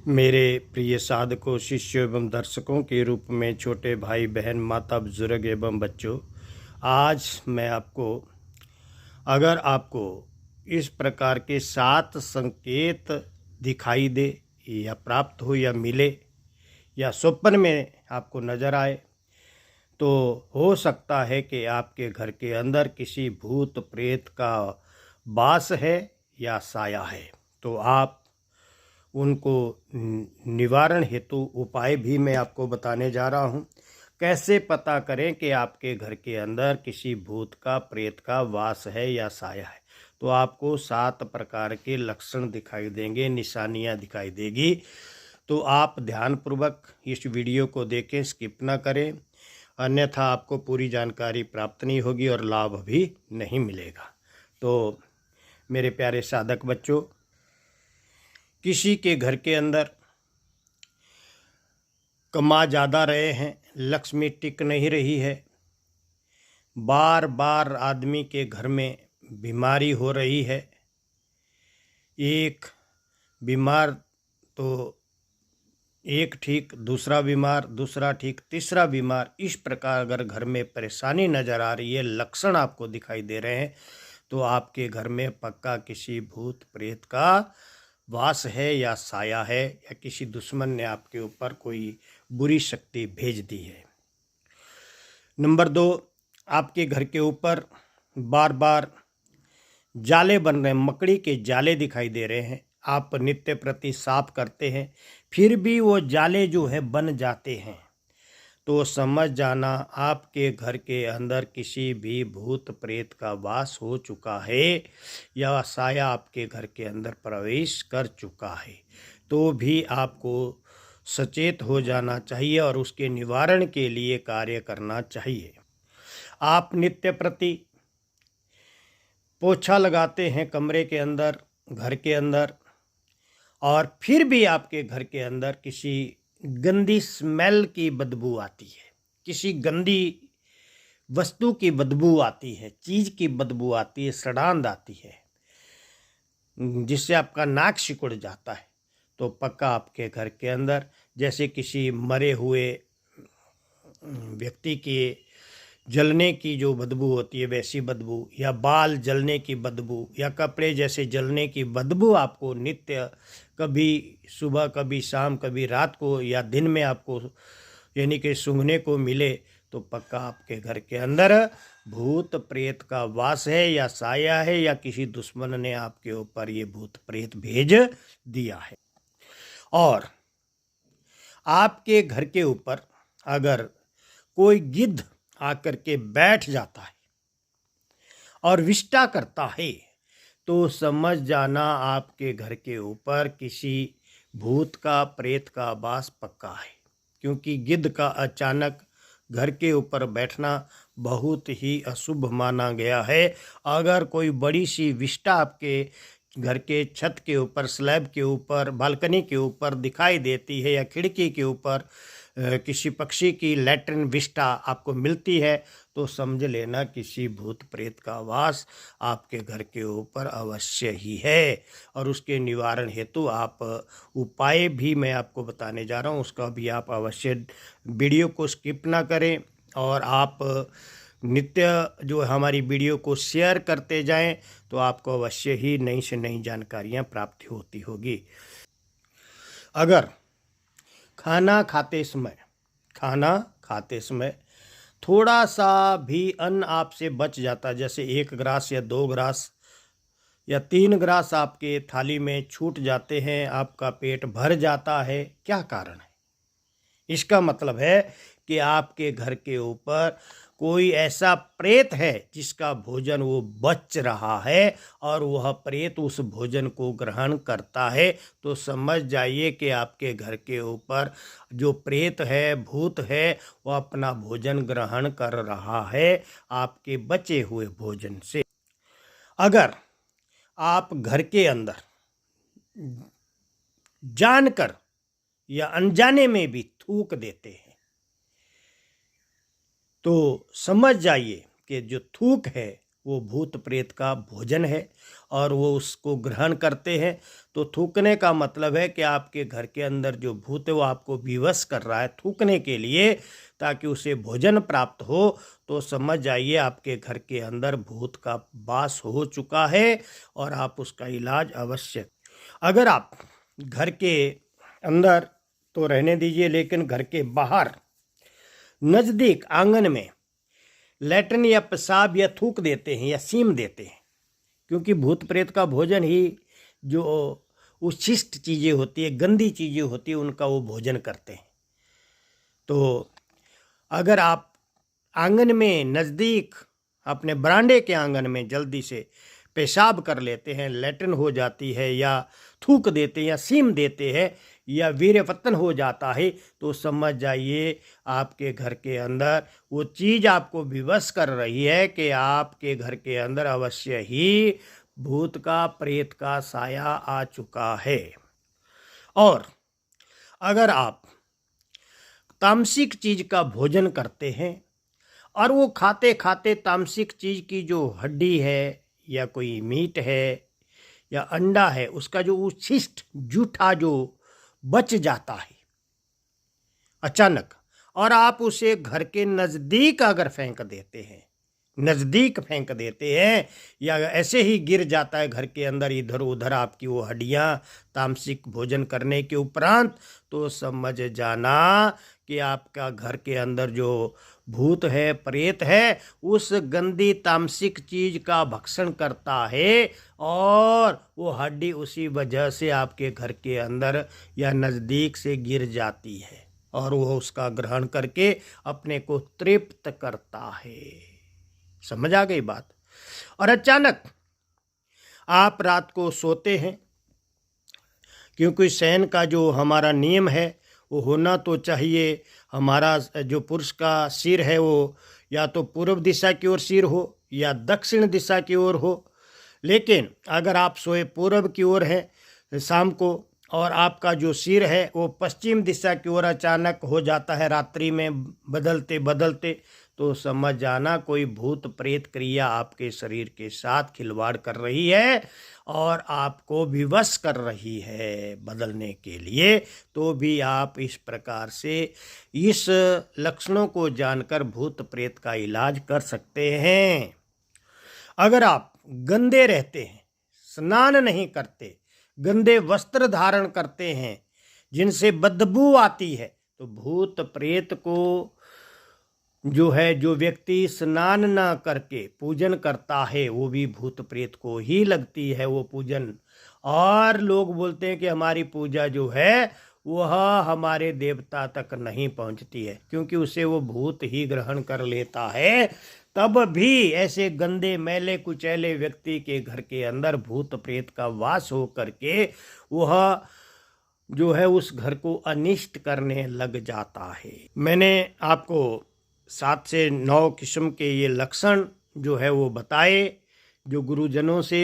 मेरे प्रिय साधकों, शिष्यों एवं दर्शकों के रूप में छोटे भाई बहन, माता बुजुर्ग एवं बच्चों, आज मैं अगर आपको इस प्रकार के 7 संकेत दिखाई दे या प्राप्त हो या मिले या स्वप्न में आपको नजर आए, तो हो सकता है कि आपके घर के अंदर किसी भूत प्रेत का वास है या साया है। तो आप उनको निवारण हेतु उपाय भी मैं आपको बताने जा रहा हूँ। कैसे पता करें कि आपके घर के अंदर किसी भूत का, प्रेत का वास है या साया है। तो आपको 7 प्रकार के लक्षण दिखाई देंगे, निशानियाँ दिखाई देगी। तो आप ध्यानपूर्वक इस वीडियो को देखें, स्किप ना करें, अन्यथा आपको पूरी जानकारी प्राप्त नहीं होगी और लाभ भी नहीं मिलेगा। तो मेरे प्यारे साधक बच्चों, किसी के घर के अंदर कमा ज़्यादा रहे हैं, लक्ष्मी टिक नहीं रही है, बार बार आदमी के घर में बीमारी हो रही है, एक बीमार तो एक ठीक, दूसरा बीमार, दूसरा ठीक, तीसरा बीमार, इस प्रकार अगर घर में परेशानी नज़र आ रही है, लक्षण आपको दिखाई दे रहे हैं, तो आपके घर में पक्का किसी भूत प्रेत का वास है या साया है, या किसी दुश्मन ने आपके ऊपर कोई बुरी शक्ति भेज दी है। नंबर 2, आपके घर के ऊपर बार बार जाले बन रहे हैं, मकड़ी के जाले दिखाई दे रहे हैं। आप नित्य प्रति साफ करते हैं, फिर भी वो जाले जो है बन जाते हैं, तो समझ जाना आपके घर के अंदर किसी भी भूत प्रेत का वास हो चुका है या साया आपके घर के अंदर प्रवेश कर चुका है। तो भी आपको सचेत हो जाना चाहिए और उसके निवारण के लिए कार्य करना चाहिए। आप नित्य प्रति पोछा लगाते हैं कमरे के अंदर, घर के अंदर, और फिर भी आपके घर के अंदर किसी गंदी स्मेल की बदबू आती है, किसी गंदी वस्तु की बदबू आती है, चीज़ की बदबू आती है, सड़ांध आती है, जिससे आपका नाक सिकुड़ जाता है, तो पक्का आपके घर के अंदर जैसे किसी मरे हुए व्यक्ति के जलने की जो बदबू होती है वैसी बदबू, या बाल जलने की बदबू, या कपड़े जैसे जलने की बदबू आपको नित्य, कभी सुबह, कभी शाम, कभी रात को या दिन में आपको यानी कि सूंघने को मिले, तो पक्का आपके घर के अंदर भूत प्रेत का वास है या साया है, या किसी दुश्मन ने आपके ऊपर ये भूत प्रेत भेज दिया है। और आपके घर के ऊपर अगर कोई गिद्ध आकर के बैठ जाता है और विष्टा करता है, तो समझ जाना आपके घर के ऊपर किसी भूत का, प्रेत का वास पक्का है। क्योंकि गिद्ध का अचानक घर के ऊपर बैठना बहुत ही अशुभ माना गया है। अगर कोई बड़ी सी विष्टा आपके घर के छत के ऊपर, स्लैब के ऊपर, बालकनी के ऊपर दिखाई देती है, या खिड़की के ऊपर किसी पक्षी की लैट्रिन विष्टा आपको मिलती है, तो समझ लेना किसी भूत प्रेत का वास आपके घर के ऊपर अवश्य ही है। और उसके निवारण हेतु आप उपाय भी मैं आपको बताने जा रहा हूँ, उसका भी आप अवश्य वीडियो को स्किप ना करें, और आप नित्य जो हमारी वीडियो को शेयर करते जाएं, तो आपको अवश्य ही नई से नई जानकारियाँ प्राप्त होती होगी। अगर खाना खाते समय थोड़ा सा भी अन्न आपसे बच जाता, जैसे 1 ग्रास या 2 ग्रास या 3 ग्रास आपके थाली में छूट जाते हैं, आपका पेट भर जाता है, क्या कारण है? इसका मतलब है कि आपके घर के ऊपर कोई ऐसा प्रेत है जिसका भोजन वो बच रहा है, और वह प्रेत उस भोजन को ग्रहण करता है। तो समझ जाइए कि आपके घर के ऊपर जो प्रेत है, भूत है, वह अपना भोजन ग्रहण कर रहा है आपके बचे हुए भोजन से। अगर आप घर के अंदर जानकर या अनजाने में भी थूक देते हैं, तो समझ जाइए कि जो थूक है वो भूत प्रेत का भोजन है और वो उसको ग्रहण करते हैं। तो थूकने का मतलब है कि आपके घर के अंदर जो भूत है वो आपको विवश कर रहा है थूकने के लिए, ताकि उसे भोजन प्राप्त हो। तो समझ जाइए आपके घर के अंदर भूत का वास हो चुका है और आप उसका इलाज अवश्य। अगर आप घर के अंदर तो रहने दीजिए, लेकिन घर के बाहर नज़दीक आंगन में लैट्रिन या पेशाब या थूक देते हैं या सीम देते हैं, क्योंकि भूत प्रेत का भोजन ही जो उच्छिष्ट चीज़ें होती है, गंदी चीज़ें होती है, उनका वो भोजन करते हैं। तो अगर आप आंगन में नज़दीक अपने बरांडे के आंगन में जल्दी से पेशाब कर लेते हैं, लैट्रिन हो जाती है या थूक देते हैं या सीम देते हैं या वीर्यपतन हो जाता है, तो समझ जाइए आपके घर के अंदर वो चीज़ आपको विवश कर रही है कि आपके घर के अंदर अवश्य ही भूत का प्रेत का साया आ चुका है। और अगर आप तामसिक चीज़ का भोजन करते हैं और वो खाते खाते तामसिक चीज़ की जो हड्डी है या कोई मीट है या अंडा है, उसका जो उच्छिष्ट जूठा जो बच जाता है अचानक, और आप उसे घर के नज़दीक अगर फेंक देते हैं, नज़दीक फेंक देते हैं या ऐसे ही गिर जाता है घर के अंदर इधर उधर आपकी वो हड्डियाँ तामसिक भोजन करने के उपरांत, तो समझ जाना कि आपका घर के अंदर जो भूत है प्रेत है उस गंदी तामसिक चीज का भक्षण करता है और वो हड्डी उसी वजह से आपके घर के अंदर या नज़दीक से गिर जाती है और वो उसका ग्रहण करके अपने को तृप्त करता है। समझ आ गई बात। और अचानक आप रात को सोते हैं, क्योंकि शयन का जो हमारा नियम है वो होना तो चाहिए, हमारा जो पुरुष का सिर है वो या तो पूर्व दिशा की ओर सिर हो या दक्षिण दिशा की ओर हो। लेकिन अगर आप सोए पूर्व की ओर है शाम को और आपका जो सिर है वो पश्चिम दिशा की ओर अचानक हो जाता है रात्रि में बदलते बदलते, तो समझ जाना कोई भूत प्रेत क्रिया आपके शरीर के साथ खिलवाड़ कर रही है और आपको विवश कर रही है बदलने के लिए। तो भी आप इस प्रकार से इस लक्षणों को जानकर भूत प्रेत का इलाज कर सकते हैं। अगर आप गंदे रहते हैं, स्नान नहीं करते, गंदे वस्त्र धारण करते हैं जिनसे बदबू आती है, तो भूत प्रेत को जो है जो व्यक्ति स्नान न करके पूजन करता है वो भी भूत प्रेत को ही लगती है वो पूजन। और लोग बोलते हैं कि हमारी पूजा जो है वह हमारे देवता तक नहीं पहुंचती है, क्योंकि उसे वो भूत ही ग्रहण कर लेता है। तब भी ऐसे गंदे मैले कुचैले व्यक्ति के घर के अंदर भूत प्रेत का वास हो करके वह जो है उस घर को अनिष्ट करने लग जाता है। मैंने आपको 7 से 9 किस्म के ये लक्षण जो है वो बताए, जो गुरुजनों से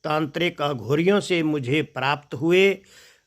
तांत्रिक अघोरियों से मुझे प्राप्त हुए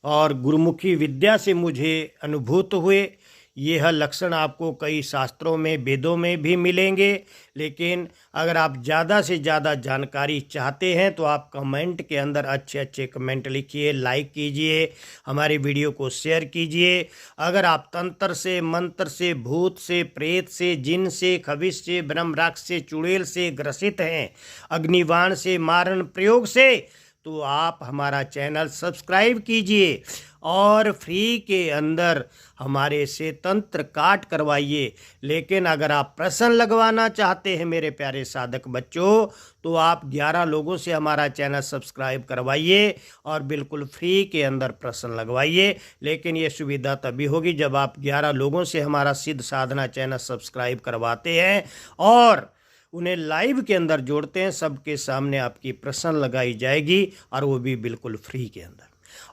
और गुरुमुखी विद्या से मुझे अनुभूत हुए। यह लक्षण आपको कई शास्त्रों में वेदों में भी मिलेंगे, लेकिन अगर आप ज़्यादा से ज़्यादा जानकारी चाहते हैं तो आप कमेंट के अंदर अच्छे अच्छे कमेंट लिखिए, लाइक कीजिए, हमारे वीडियो को शेयर कीजिए। अगर आप तंत्र से, मंत्र से, भूत से, प्रेत से, जिन से, खबिश से, ब्रह्म राक्षस से, चुड़ैल से ग्रसित हैं, अग्निबाण से, मारण प्रयोग से, तो आप हमारा चैनल सब्सक्राइब कीजिए और फ्री के अंदर हमारे से तंत्र काट करवाइए। लेकिन अगर आप प्रश्न लगवाना चाहते हैं मेरे प्यारे साधक बच्चों, तो आप 11 लोगों से हमारा चैनल सब्सक्राइब करवाइए और बिल्कुल फ्री के अंदर प्रश्न लगवाइए। लेकिन ये सुविधा तभी होगी जब आप 11 लोगों से हमारा सिद्ध साधना चैनल सब्सक्राइब करवाते हैं और उन्हें लाइव के अंदर जोड़ते हैं। सबके सामने आपकी प्रश्न लगाई जाएगी और वो भी बिल्कुल फ्री के अंदर।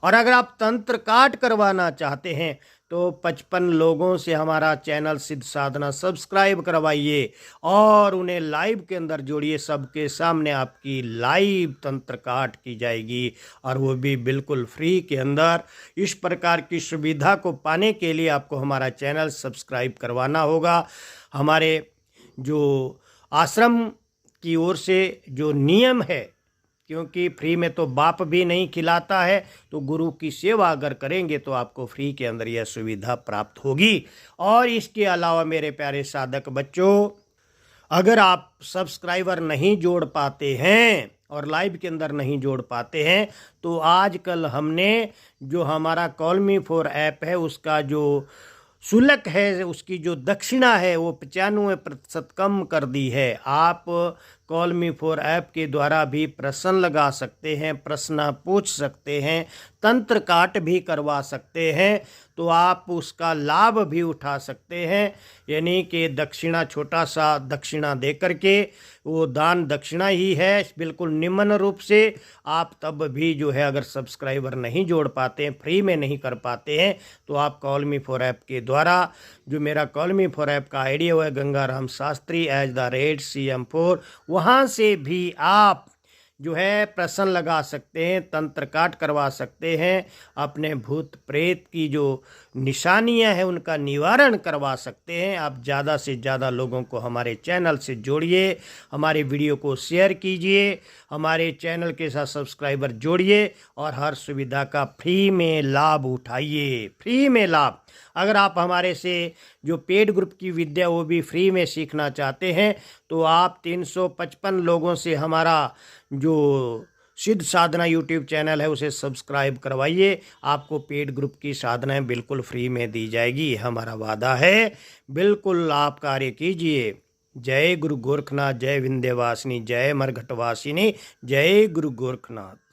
और अगर आप तंत्र काट करवाना चाहते हैं तो 55 लोगों से हमारा चैनल सिद्ध साधना सब्सक्राइब करवाइए और उन्हें लाइव के अंदर जोड़िए। सबके सामने आपकी लाइव तंत्र काट की जाएगी और वो भी बिल्कुल फ्री के अंदर। इस प्रकार की सुविधा को पाने के लिए आपको हमारा चैनल सब्सक्राइब करवाना होगा। हमारे जो आश्रम की ओर से जो नियम है, क्योंकि फ्री में तो बाप भी नहीं खिलाता है, तो गुरु की सेवा अगर करेंगे तो आपको फ्री के अंदर यह सुविधा प्राप्त होगी। और इसके अलावा मेरे प्यारे साधक बच्चों, अगर आप सब्सक्राइबर नहीं जोड़ पाते हैं और लाइव के अंदर नहीं जोड़ पाते हैं, तो आजकल हमने जो हमारा कॉल मी फॉर ऐप है उसका जो शुल्क है, उसकी जो दक्षिणा है वो 95% कम कर दी है। आप कॉल मी फॉर ऐप के द्वारा भी प्रश्न लगा सकते हैं, प्रश्न पूछ सकते हैं, तंत्र काट भी करवा सकते हैं, तो आप उसका लाभ भी उठा सकते हैं। यानी कि दक्षिणा, छोटा सा दक्षिणा दे करके, वो दान दक्षिणा ही है बिल्कुल निम्न रूप से। आप तब भी जो है अगर सब्सक्राइबर नहीं जोड़ पाते हैं, फ्री में नहीं कर पाते हैं, तो आप कॉल मी फॉर ऐप के द्वारा, जो मेरा कॉल मी फॉर ऐप का आईडी है गंगाराम शास्त्री @CM4, वहाँ से भी आप जो है प्रश्न लगा सकते हैं, तंत्र काट करवा सकते हैं, अपने भूत प्रेत की जो निशानियां हैं उनका निवारण करवा सकते हैं। आप ज़्यादा से ज़्यादा लोगों को हमारे चैनल से जोड़िए, हमारे वीडियो को शेयर कीजिए, हमारे चैनल के साथ सब्सक्राइबर जोड़िए और हर सुविधा का फ्री में लाभ उठाइए। फ्री में लाभ। अगर आप हमारे से जो पेड ग्रुप की विद्या वो भी फ्री में सीखना चाहते हैं, तो आप 355 लोगों से हमारा जो सिद्ध साधना यूट्यूब चैनल है उसे सब्सक्राइब करवाइए। आपको पेड ग्रुप की साधनाएं बिल्कुल फ्री में दी जाएगी, ये हमारा वादा है। बिल्कुल आप कार्य कीजिए। जय गुरु गोरखनाथ, जय विंध्यवासिनी, जय मरघटवासिनी, जय गुरु गोरखनाथ।